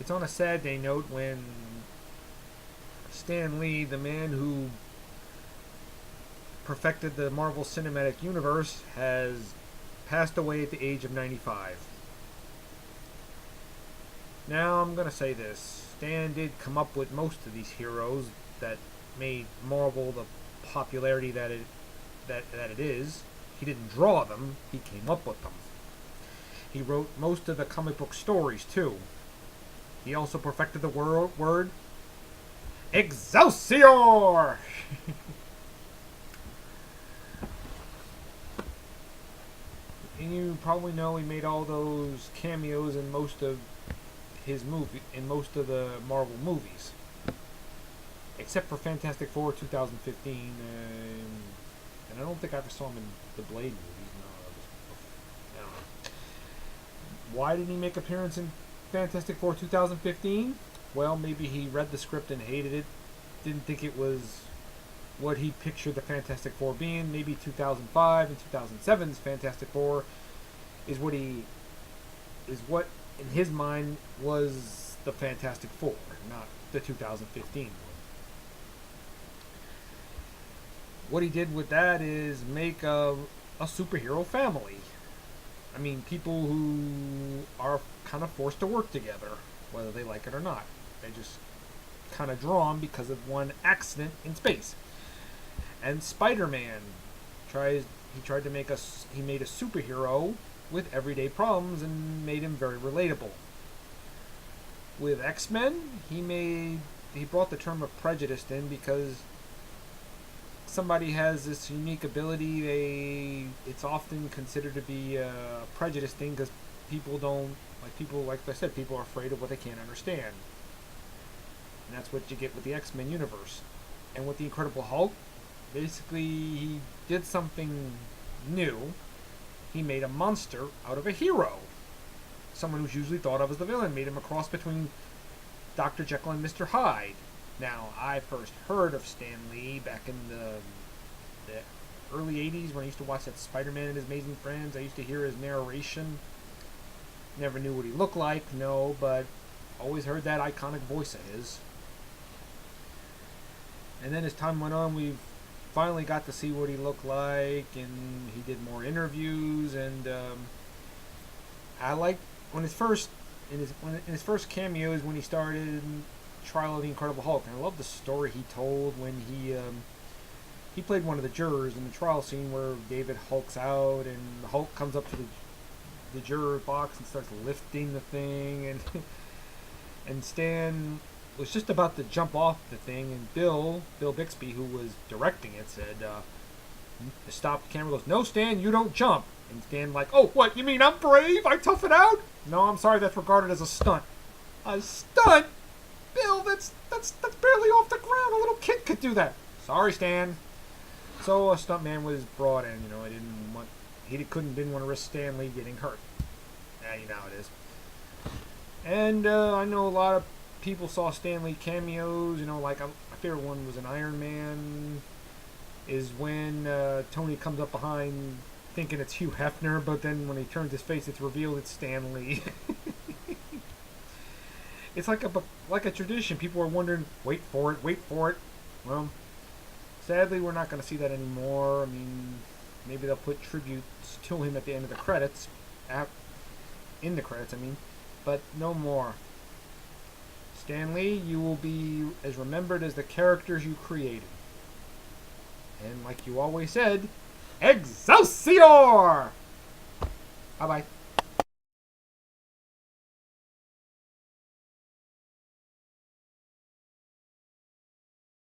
it's on a sad day note when Stan Lee, the man who perfected the Marvel Cinematic Universe, has passed away at the age of 95. Now, I'm going to say this. Stan did come up with most of these heroes that made Marvel the popularity that it is. He didn't draw them, he came up with them. He wrote most of the comic book stories, too. He also perfected the word Excelsior! And you probably know he made all those cameos in most of the Marvel movies, except for Fantastic Four 2015, and I don't think I ever saw him in the Blade movies. No, I don't know. Why didn't he make appearance in Fantastic Four 2015? Well, maybe he read the script and hated it, didn't think it was what he pictured the Fantastic Four being. Maybe 2005 and 2007's Fantastic Four is what in his mind was the Fantastic Four, not the 2015 one. What he did with that is make a superhero family. I mean, people who are kind of forced to work together, whether they like it or not. They just kind of drawn because of one accident in space. And Spider-Man he made a superhero with everyday problems and made him very relatable. With X-Men, he brought the term of prejudice in because somebody has this unique ability. It's often considered to be a prejudice thing because like I said, people are afraid of what they can't understand. And that's what you get with the X-Men universe. And with the Incredible Hulk, basically he did something new. He made a monster out of a hero. Someone who's usually thought of as the villain. Made him a cross between Dr. Jekyll and Mr. Hyde. Now, I first heard of Stan Lee back in the early 80s when I used to watch that Spider-Man and His Amazing Friends. I used to hear his narration. Never knew what he looked like, no, but always heard that iconic voice of his. And then as time went on, we've finally got to see what he looked like, and he did more interviews, and I like when his first cameos when he started Trial of the Incredible Hulk, and I love the story he told when he played one of the jurors in the trial scene where David hulks out, and the Hulk comes up to the juror box and starts lifting the thing, and Stan was just about to jump off the thing, and Bill Bixby, who was directing it, said, stopped the camera, goes, "No, Stan, you don't jump." And Stan like, "Oh, what, you mean I'm brave? I tough it out?" "No, I'm sorry, that's regarded as a stunt." "A stunt? Bill, that's barely off the ground. A little kid could do that." "Sorry, Stan." So a stuntman was brought in. Didn't want to risk Stan Lee getting hurt. You know how it is. And I know a lot of people saw Stan Lee cameos. Like my favorite one was an Iron Man. Is when Tony comes up behind thinking it's Hugh Hefner, but then when he turns his face, it's revealed it's Stan Lee. It's like a tradition. People are wondering, wait for it. Well, sadly, we're not going to see that anymore. I mean, maybe they'll put tributes to him at the end of the credits. In the credits, I mean. But no more. Stan Lee, you will be as remembered as the characters you created. And like you always said, Excelsior! Bye-bye.